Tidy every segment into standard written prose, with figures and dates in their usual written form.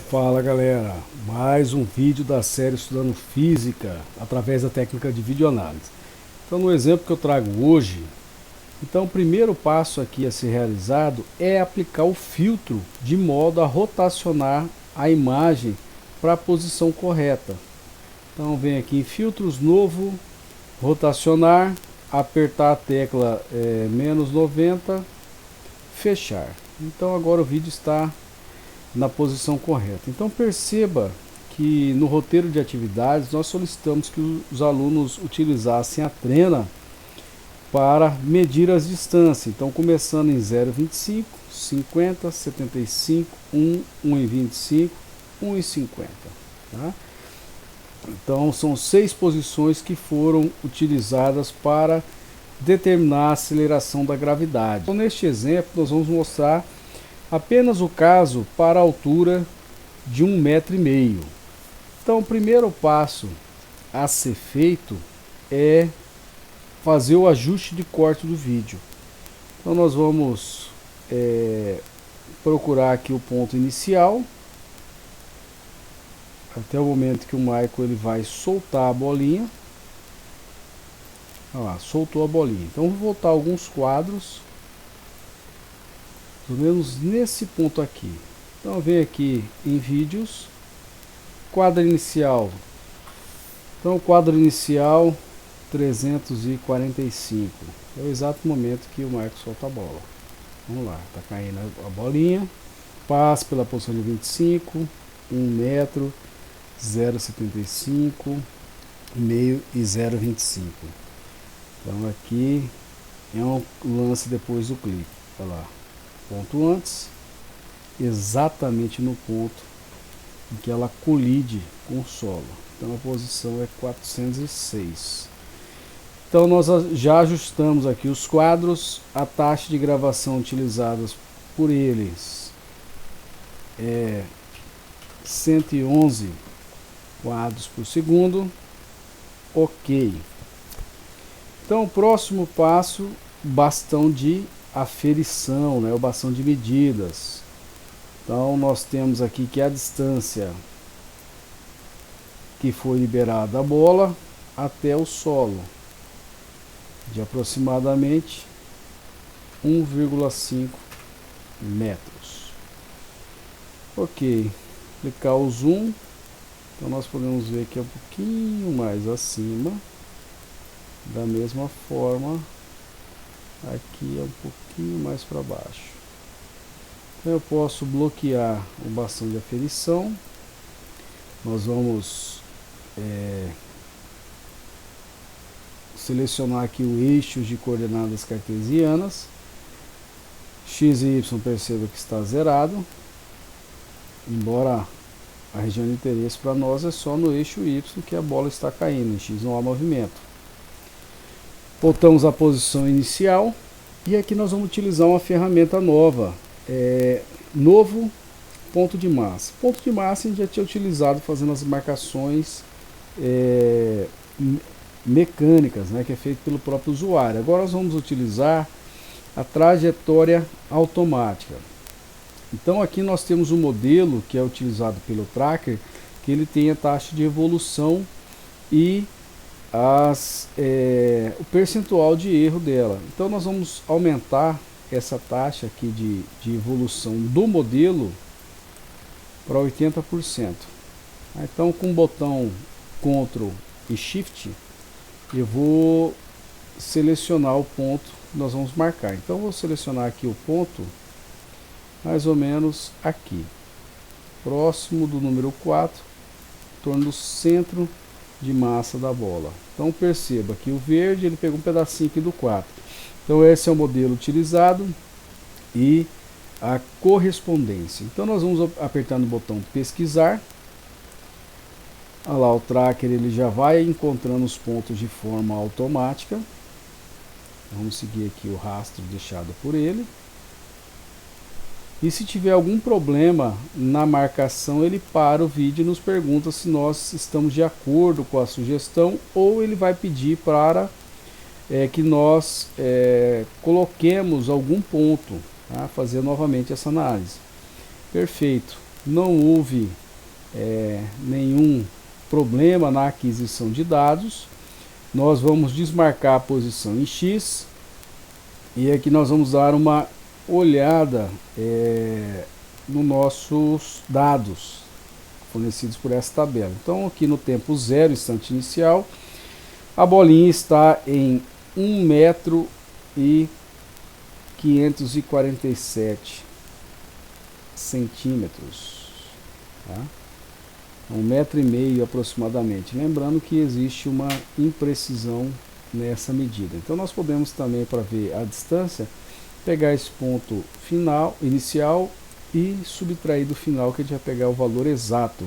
Fala galera, mais um vídeo da série Estudando Física através da técnica de videoanálise. Então no exemplo que eu trago hoje, o primeiro passo aqui a ser realizado é aplicar o filtro de modo a rotacionar a imagem para a posição correta. Então vem aqui em filtros, novo, rotacionar, apertar a tecla menos 90, fechar. Então agora o vídeo está na posição correta. Então perceba que no roteiro de atividades nós solicitamos que os alunos utilizassem a trena para medir as distâncias. Então começando em 0,25, 50, 75, 1, 1,25, 1,50. Tá? Então são 6 posições que foram utilizadas para determinar a aceleração da gravidade. Então, neste exemplo nós vamos mostrar apenas o caso para a altura de 1,5 m. Então o primeiro passo a ser feito é fazer o ajuste de corte do vídeo. Então nós vamos procurar aqui o ponto inicial, até o momento que o Michael ele vai soltar a bolinha. Olha lá, soltou a bolinha. Então vou voltar alguns quadros, pelo menos nesse ponto aqui. Então vem aqui em vídeos, quadro inicial. Então o quadro inicial 345. É o exato momento que o Michael solta a bola. Vamos lá, tá caindo a bolinha. Passa pela posição de 25, 1 metro, 0,75, meio e 0,25. Então aqui é um lance depois do clique. Olha lá. Ponto antes, exatamente no ponto em que ela colide com o solo. Então a posição é 406. Então nós já ajustamos aqui os quadros, a taxa de gravação utilizadas por eles é 111 quadros por segundo. Ok. Então o próximo passo, bastão de aferição, né, o bastão de medidas. Então nós temos aqui que a distância que foi liberada a bola até o solo de aproximadamente 1,5 metros. Ok, clicar o zoom. Então nós podemos ver que é um pouquinho mais acima. Da mesma forma, aqui é um pouquinho mais para baixo. Então eu posso bloquear o bastão de aferição. Nós vamos selecionar aqui o eixo de coordenadas cartesianas. X e Y, perceba que está zerado, embora a região de interesse para nós é só no eixo Y que a bola está caindo, em X não há movimento. Voltamos à posição inicial e aqui nós vamos utilizar uma ferramenta nova, novo ponto de massa. Ponto de massa a gente já tinha utilizado fazendo as marcações mecânicas, né, que é feito pelo próprio usuário. Agora nós vamos utilizar a trajetória automática. Então aqui nós temos um modelo que é utilizado pelo tracker, que ele tem a taxa de evolução e o percentual de erro dela. Então nós vamos aumentar essa taxa aqui de evolução do modelo para 80%. Então com o botão Ctrl e Shift eu vou selecionar o ponto que nós vamos marcar. Então eu vou selecionar aqui o ponto mais ou menos aqui, próximo do número 4, em torno do centro de massa da bola. Então perceba que o verde ele pegou um pedacinho aqui do 4. Então esse é o modelo utilizado e a correspondência. Então nós vamos apertar no botão pesquisar. Olha lá, o tracker ele já vai encontrando os pontos de forma automática. Vamos seguir aqui o rastro deixado por ele. E se tiver algum problema na marcação, ele para o vídeo e nos pergunta se nós estamos de acordo com a sugestão, ou ele vai pedir para que nós coloquemos algum ponto, tá? Fazer novamente essa análise. Perfeito. não houve nenhum problema na aquisição de dados. Nós vamos desmarcar a posição em X e aqui nós vamos dar uma olhada nos nossos dados fornecidos por essa tabela. Então aqui no tempo 0, instante inicial, a bolinha está em 1 metro e 547 centímetros, tá? 1,5 metro aproximadamente. Lembrando que existe uma imprecisão nessa medida. Então nós podemos também, para ver a distância, pegar esse ponto final, inicial, e subtrair do final, que a gente vai pegar o valor exato.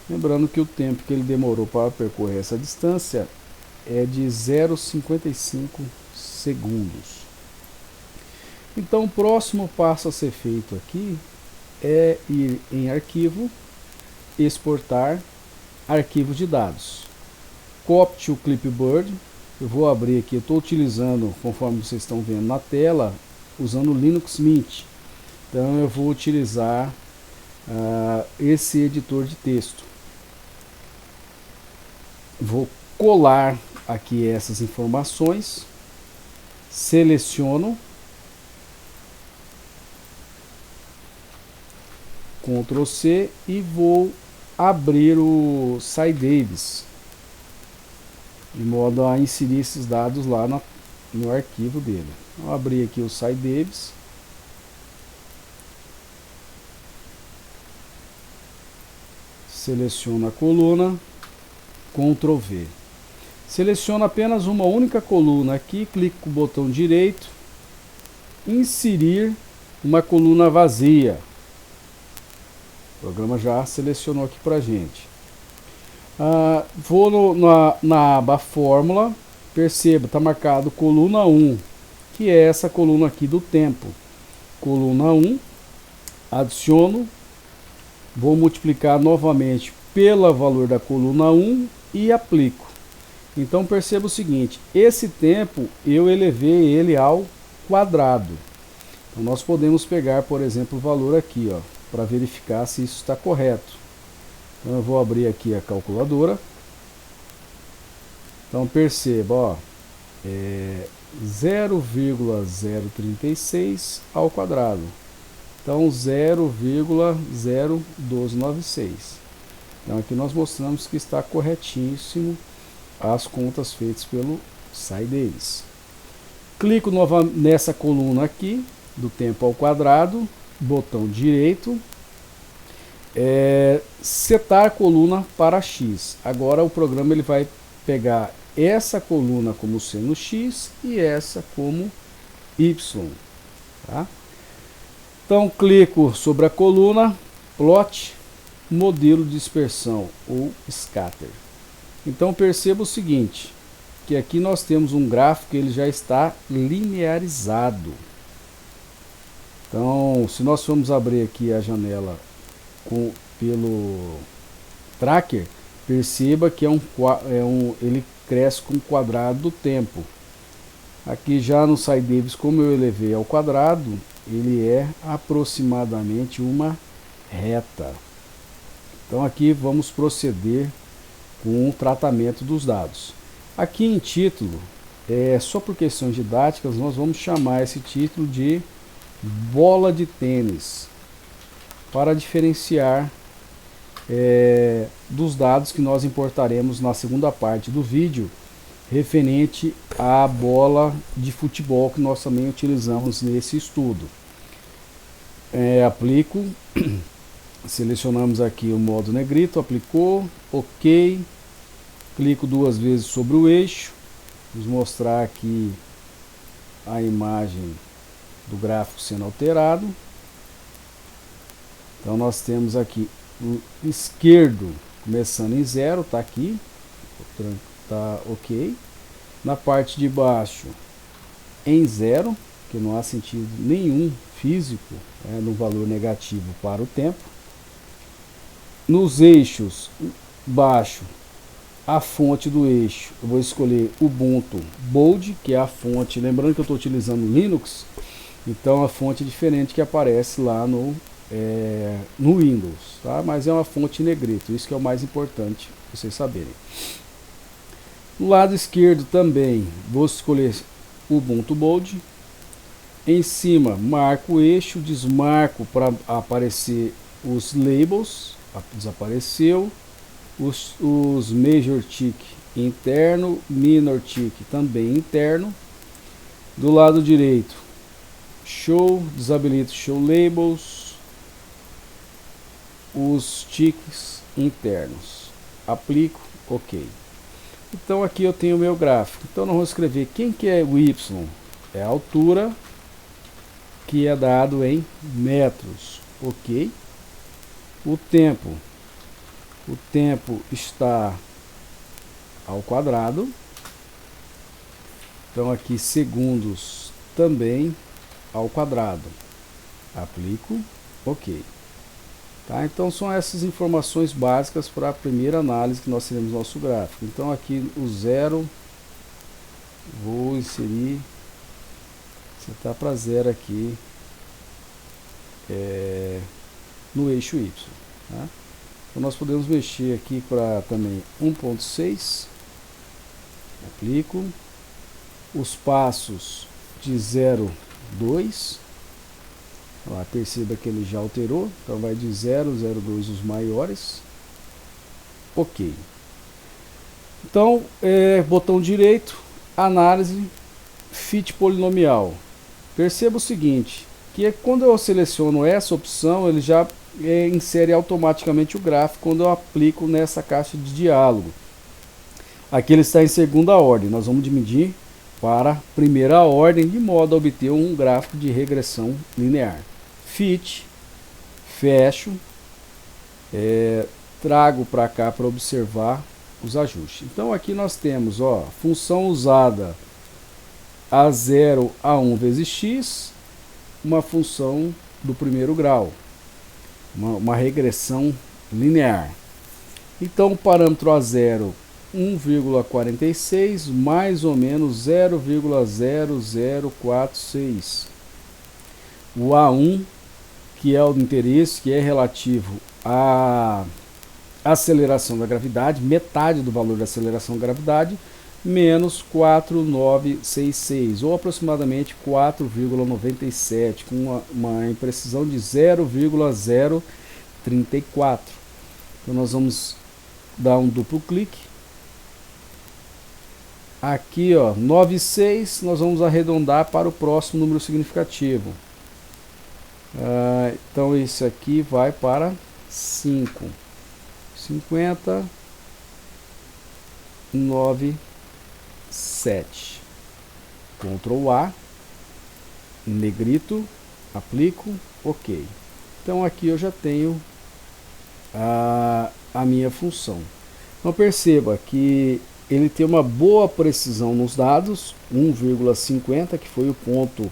Lembrando que o tempo que ele demorou para percorrer essa distância é de 0,55 segundos. Então o próximo passo a ser feito aqui é ir em arquivo, exportar arquivo de dados. Copy to clipboard. Eu vou abrir aqui, eu estou utilizando, conforme vocês estão vendo na tela, usando o Linux Mint. Então eu vou utilizar esse editor de texto. Vou colar aqui essas informações, seleciono, Ctrl C e vou abrir o SciDavis, de modo a inserir esses dados lá no arquivo dele. Vou abrir aqui o SciDavis. Seleciono a coluna, Ctrl V. Seleciono apenas uma única coluna aqui, clico com o botão direito, inserir uma coluna vazia. O programa já selecionou aqui para a gente. Vou na aba Fórmula, perceba, está marcado coluna 1, que é essa coluna aqui do tempo. Coluna 1, adiciono, vou multiplicar novamente pelo valor da coluna 1 e aplico. Então perceba o seguinte, esse tempo eu elevei ele ao quadrado. Então nós podemos pegar, por exemplo, o valor aqui, ó, para verificar se isso está correto. Então eu vou abrir aqui a calculadora. Então perceba, ó, 0,036 ao quadrado. Então 0,01296. Então aqui nós mostramos que está corretíssimo as contas feitas pelo SciDavis. Clico nessa coluna aqui, do tempo ao quadrado, botão direito, setar coluna para X. Agora o programa ele vai pegar essa coluna como sendo X e essa como Y. Tá? Então clico sobre a coluna, plot, modelo de dispersão ou scatter. Então perceba o seguinte, que aqui nós temos um gráfico que ele já está linearizado. Então, se nós formos abrir aqui a janela pelo tracker, perceba que ele cresce com o quadrado do tempo. Aqui já no SciDavis, como eu elevei ao quadrado, ele é aproximadamente uma reta. Então aqui vamos proceder com o tratamento dos dados. Aqui em título, só por questões didáticas, nós vamos chamar esse título de bola de tênis, para diferenciar dos dados que nós importaremos na segunda parte do vídeo, referente à bola de futebol que nós também utilizamos nesse estudo. Aplico, selecionamos aqui o modo negrito, aplicou, ok, clico duas vezes sobre o eixo, vamos mostrar aqui a imagem do gráfico sendo alterado. Então nós temos aqui o esquerdo começando em 0, está aqui, está ok. Na parte de baixo em 0, que não há sentido nenhum físico no valor negativo para o tempo. Nos eixos baixo, a fonte do eixo, eu vou escolher Ubuntu Bold, que é a fonte, lembrando que eu estou utilizando Linux, então a fonte é diferente que aparece lá no no Windows, tá? Mas é uma fonte negrito, isso que é o mais importante vocês saberem. No lado esquerdo também vou escolher o Ubuntu Bold. Em cima marco o eixo, desmarco para aparecer os labels, desapareceu, os Major Tick interno, Minor Tick também interno. Do lado direito, Show, desabilito Show Labels, os ticks internos, aplico, ok. Então aqui eu tenho o meu gráfico. Então nós vamos escrever quem que é o Y, é a altura, que é dado em metros, ok. O tempo está ao quadrado. Então aqui segundos também ao quadrado, aplico, ok. Tá? Então são essas informações básicas para a primeira análise que nós teremos no nosso gráfico. Então aqui o 0, vou inserir, setar para 0 aqui no eixo Y. Tá? Então nós podemos mexer aqui para também 1.6, aplico, os passos de 0,2, perceba que ele já alterou, então vai de 0, 0,2 os maiores, ok. Então, botão direito, análise, fit polinomial. Perceba o seguinte, que quando eu seleciono essa opção, ele já insere automaticamente o gráfico quando eu aplico nessa caixa de diálogo. Aqui ele está em segunda ordem, nós vamos dividir para primeira ordem, de modo a obter um gráfico de regressão linear. Fit, fecho, trago para cá para observar os ajustes. Então aqui nós temos, função usada A0 a 1 vezes x, uma função do primeiro grau, uma regressão linear. Então o parâmetro A0, 1,46 mais ou menos 0,0046. O A1, que é o do interesse, que é relativo à aceleração da gravidade, metade do valor da aceleração da gravidade, menos 4,966, ou aproximadamente 4,97, com uma imprecisão de 0,034. Então nós vamos dar um duplo clique. Aqui, 9,6, nós vamos arredondar para o próximo número significativo. Então esse aqui vai para 5. 50, 9, 7. Ctrl A, negrito, aplico, ok. Então aqui eu já tenho a minha função. Então perceba que ele tem uma boa precisão nos dados, 1,50, que foi o ponto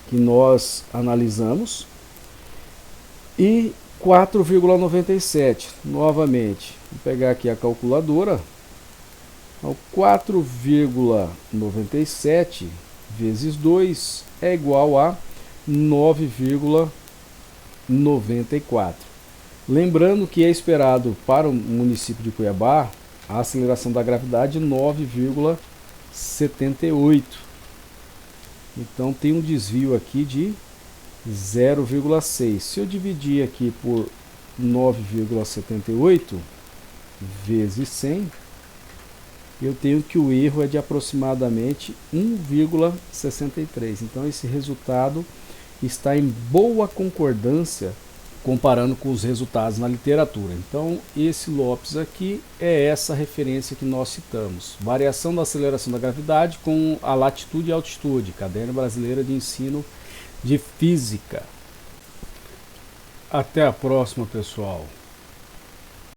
que nós analisamos, e 4,97, novamente, vou pegar aqui a calculadora, 4,97 vezes 2 é igual a 9,94. Lembrando que é esperado para o município de Cuiabá a aceleração da gravidade 9,78. Então tem um desvio aqui de 0,6. Se eu dividir aqui por 9,78 vezes 100, eu tenho que o erro é de aproximadamente 1,63. Então esse resultado está em boa concordância comparando com os resultados na literatura. Então esse Lopes aqui é essa referência que nós citamos. Variação da aceleração da gravidade com a latitude e altitude, Caderno Brasileiro de Ensino de Física. Até a próxima, pessoal.